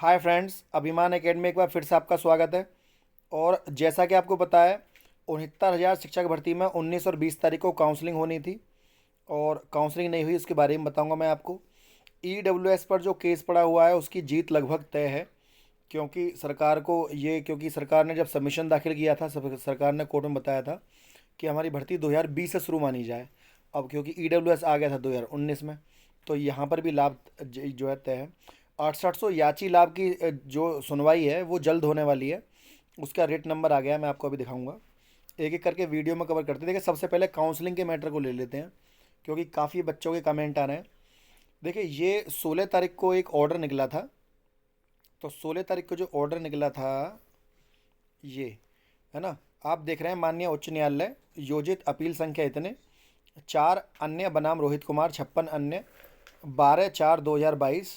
Hi friends, अभिमान academy एक बार फिर से आपका स्वागत है। और जैसा कि आपको पता है, 69,000 शिक्षक भर्ती में 19 और 20 तारीख को काउंसलिंग होनी थी और काउंसलिंग नहीं हुई। उसके बारे में बताऊंगा मैं आपको। ईडब्ल्यूएस पर जो केस पड़ा हुआ है उसकी जीत लगभग तय है, क्योंकि सरकार ने जब सबमिशन दाखिल किया था, सरकार ने कोर्ट में बताया था कि हमारी भर्ती 2020 से शुरू मानी जाए। अब क्योंकि ईडब्ल्यूएस आ गया था 2019 में, तो यहाँ पर भी लाभ जो है तय है। 6800 याची लाभ की जो सुनवाई है वो जल्द होने वाली है। उसका रेट नंबर आ गया है, मैं आपको अभी दिखाऊंगा। एक एक करके वीडियो में कवर करते हैं। देखिए, सबसे पहले काउंसलिंग के मैटर को ले लेते हैं, क्योंकि काफ़ी बच्चों के कमेंट आ रहे हैं। देखिए, ये 16 तारीख को एक ऑर्डर निकला था। तो 16 तारीख को जो ऑर्डर निकला था, ये है ना, आप देख रहे हैं, माननीय उच्च न्यायालय योजित अपील संख्या इतने, 4 अन्य बनाम रोहित कुमार, 56 अन्य, 12/4/2022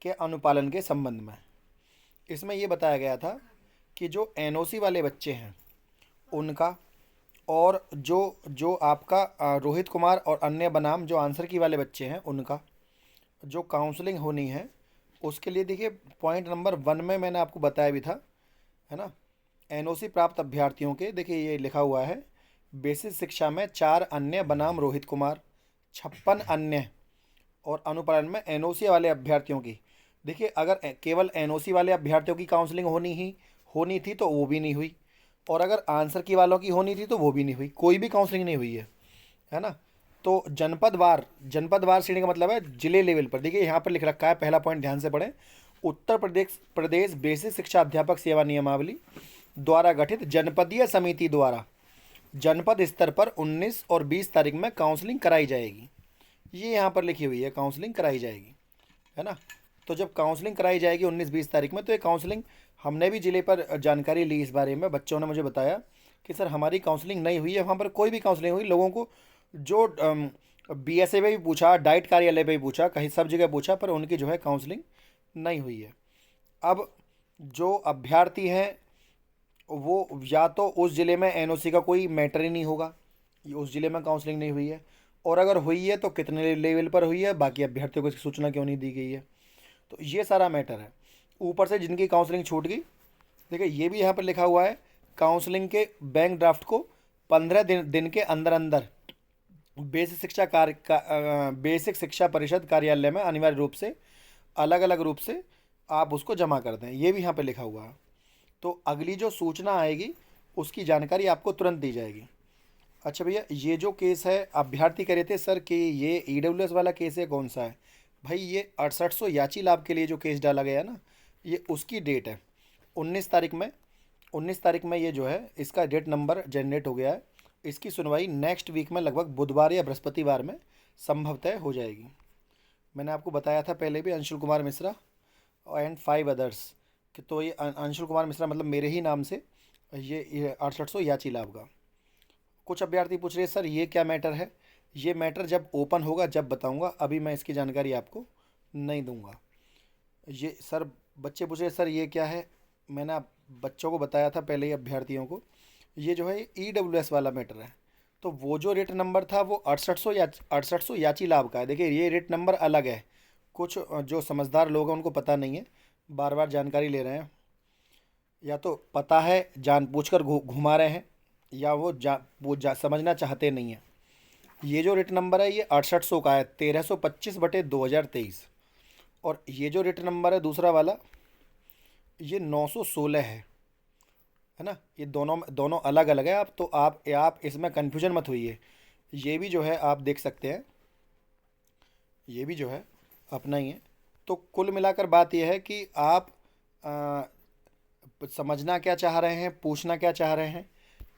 के अनुपालन के संबंध में। इसमें ये बताया गया था कि जो एनओसी वाले बच्चे हैं उनका, और जो जो आपका रोहित कुमार और अन्य बनाम जो आंसर की वाले बच्चे हैं उनका जो काउंसलिंग होनी है, उसके लिए देखिए पॉइंट नंबर 1 में मैंने आपको बताया भी था, है ना। एनओसी प्राप्त अभ्यर्थियों के, देखिए ये लिखा हुआ है, बेसिक शिक्षा में 4 अन्य बनाम रोहित कुमार, 56 अन्य, और अनुपालन में एनओसी वाले अभ्यर्थियों की। देखिए, अगर केवल एनओसी वाले अभ्यर्थियों की काउंसलिंग होनी थी तो वो भी नहीं हुई, और अगर आंसर की वालों की होनी थी तो वो भी नहीं हुई। कोई भी काउंसलिंग नहीं हुई है ना। तो जनपदवार श्रेणी का मतलब है जिले लेवल पर। देखिए यहाँ पर लिख रखा है, पहला पॉइंट ध्यान से पढ़ें। उत्तर प्रदेश प्रदेश बेसिक शिक्षा अध्यापक सेवा नियमावली द्वारा गठित जनपदीय समिति द्वारा जनपद स्तर पर 19 और 20 तारीख में काउंसलिंग कराई जाएगी। ये यहाँ पर लिखी हुई है, काउंसलिंग कराई जाएगी, है ना। तो जब काउंसलिंग कराई जाएगी 19-20 तारीख में, तो ये काउंसलिंग, हमने भी ज़िले पर जानकारी ली इस बारे में। बच्चों ने मुझे बताया कि सर हमारी काउंसलिंग नहीं हुई है, वहाँ पर कोई भी काउंसलिंग हुई। लोगों को जो बीएसए में भी पूछा, डाइट कार्यालय पे भी पूछा, कहीं सब जगह पूछा, पर उनकी जो है काउंसलिंग नहीं हुई है। अब जो अभ्यर्थी हैं वो या तो उस ज़िले में एनओसी का कोई मैटर ही नहीं होगा, ये उस ज़िले में काउंसलिंग नहीं हुई है, और अगर हुई है तो कितने लेवल पर हुई है, बाकी अभ्यर्थियों को इसकी सूचना क्यों नहीं दी गई है। तो ये सारा मैटर है। ऊपर से जिनकी काउंसलिंग छूट गई, देखिए ये भी यहाँ पर लिखा हुआ है, काउंसलिंग के बैंक ड्राफ्ट को 15 दिन के अंदर अंदर बेसिक शिक्षा परिषद कार्यालय में अनिवार्य रूप से, अलग अलग रूप से आप उसको जमा कर दें। ये भी यहाँ पे लिखा हुआ है। तो अगली जो सूचना आएगी उसकी जानकारी आपको तुरंत दी जाएगी। अच्छा भैया, ये जो केस है, अभ्यर्थी कह रहे थे सर कि ये ईडब्ल्यूएस वाला केस है, कौन सा है भाई? ये 6800 याची लाभ के लिए जो केस डाला गया ना, ये उसकी डेट है 19 तारीख में। 19 तारीख में ये जो है, इसका डेट नंबर जनरेट हो गया है। इसकी सुनवाई नेक्स्ट वीक में, लगभग बुधवार या बृहस्पतिवार में संभवतः हो जाएगी। मैंने आपको बताया था पहले भी, अंशुल कुमार मिश्रा एंड 5 अदर्स कि, तो ये अंशुल कुमार मिश्रा मतलब मेरे ही नाम से ये 6800 याची लाभ का। कुछ अभ्यर्थी पूछ रहे हैं सर ये क्या मैटर है? ये मैटर जब ओपन होगा जब बताऊंगा, अभी मैं इसकी जानकारी आपको नहीं दूंगा। ये सर, बच्चे पूछ रहे हैं सर ये क्या है? मैंने बच्चों को बताया था पहले ही, अभ्यर्थियों को, ये जो है ईडब्ल्यूएस वाला मैटर है। तो वो जो रेट नंबर था वो 6800 याची लाभ का है। देखिए ये रेट नंबर अलग है। कुछ जो समझदार लोग हैं उनको पता नहीं है, बार बार जानकारी ले रहे हैं, या तो पता है जानबूझ कर घुमा रहे हैं, या समझना चाहते नहीं हैं। ये जो रेट नंबर है ये 6800 का है, 1325/2023। और ये जो रेट नंबर है दूसरा वाला, ये 916 है ना। ये दोनों दोनों अलग अलग है। आप तो आप इसमें कन्फ्यूजन मत हुई। ये भी जो है आप देख सकते हैं, ये भी जो है अपना ही है। तो कुल मिलाकर बात यह है कि आप समझना क्या चाह रहे हैं, पूछना क्या चाह रहे हैं,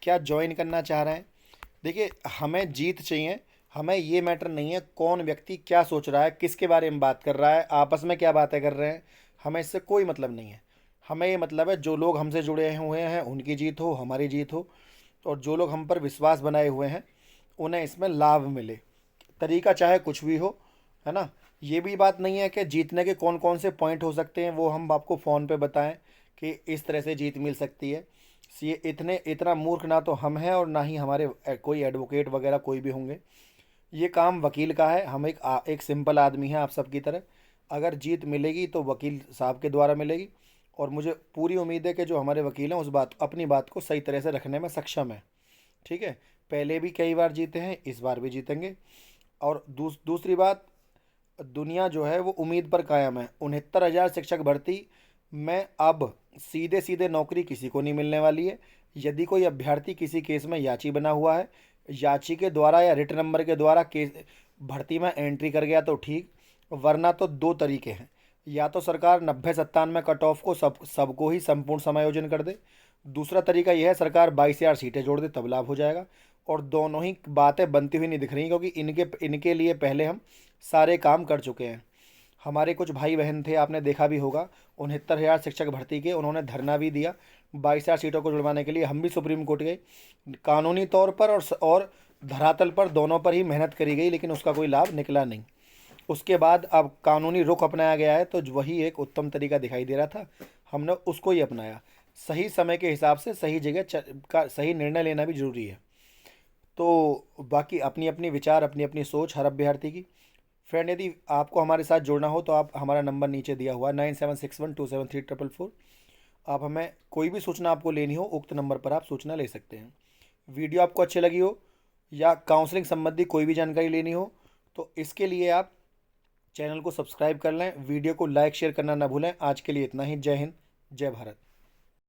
क्या ज्वाइन करना चाह रहे हैं। देखिए, हमें जीत चाहिए। हमें ये मैटर नहीं है कौन व्यक्ति क्या सोच रहा है, किसके बारे में बात कर रहा है, आपस में क्या बातें कर रहे हैं, हमें इससे कोई मतलब नहीं है। हमें ये मतलब है जो लोग हमसे जुड़े हुए हैं उनकी जीत हो, हमारी जीत हो, और जो लोग हम पर विश्वास बनाए हुए हैं उन्हें इसमें लाभ मिले। तरीका चाहे कुछ भी हो, है ना। ये भी बात नहीं है कि जीतने के कौन कौन से पॉइंट हो सकते हैं वो हम आपको फ़ोन पे बताएं कि इस तरह से जीत मिल सकती है। ये इतना मूर्ख ना तो हम हैं और ना ही हमारे कोई एडवोकेट वगैरह कोई भी होंगे। ये काम वकील का है। हम एक सिंपल आदमी हैं आप सबकी तरह। अगर जीत मिलेगी तो वकील साहब के द्वारा मिलेगी, और मुझे पूरी उम्मीद है कि जो हमारे वकील हैं उस बात अपनी बात को सही तरह से रखने में सक्षम है। ठीक है, पहले भी कई बार जीते हैं, इस बार भी जीतेंगे। और दूसरी बात, दुनिया जो है वो उम्मीद पर कायम है। 69,000 शिक्षक भर्ती में अब सीधे सीधे नौकरी किसी को नहीं मिलने वाली है। यदि कोई अभ्यर्थी किसी केस में याची बना हुआ है, याची के द्वारा या रिट नंबर के द्वारा केस भर्ती में एंट्री कर गया तो ठीक, वरना तो दो तरीके हैं। या तो सरकार 90-97 कट ऑफ को सबको ही संपूर्ण समायोजन कर दे। दूसरा तरीका यह है सरकार 22,000 सीटें जोड़ दे, तब लाभ हो जाएगा। और दोनों ही बातें बनती हुई नहीं दिख रही, क्योंकि इनके लिए पहले हम सारे काम कर चुके हैं। हमारे कुछ भाई बहन थे, आपने देखा भी होगा, 69,000 शिक्षक भर्ती के उन्होंने धरना भी दिया 22,000 सीटों को जुड़वाने के लिए। हम भी सुप्रीम कोर्ट गए, कानूनी तौर पर और धरातल पर दोनों पर ही मेहनत करी गई, लेकिन उसका कोई लाभ निकला नहीं। उसके बाद अब कानूनी रुख अपनाया गया है, तो वही एक उत्तम तरीका दिखाई दे रहा था, हमने उसको ही अपनाया। सही समय के हिसाब से सही जगह का सही निर्णय लेना भी जरूरी है। तो बाकी अपनी अपनी विचार, अपनी अपनी सोच हर अभ्यर्थी की। फ्रेंड, यदि आपको हमारे साथ जुड़ना हो तो आप हमारा नंबर नीचे दिया हुआ 9761273444। आप हमें कोई भी सूचना आपको लेनी हो, उक्त नंबर पर आप सूचना ले सकते हैं। वीडियो आपको अच्छी लगी हो या काउंसलिंग संबंधी कोई भी जानकारी लेनी हो, तो इसके लिए आप चैनल को सब्सक्राइब कर लें, वीडियो को लाइक शेयर करना ना भूलें। आज के लिए इतना ही। जय हिंद, जय भारत।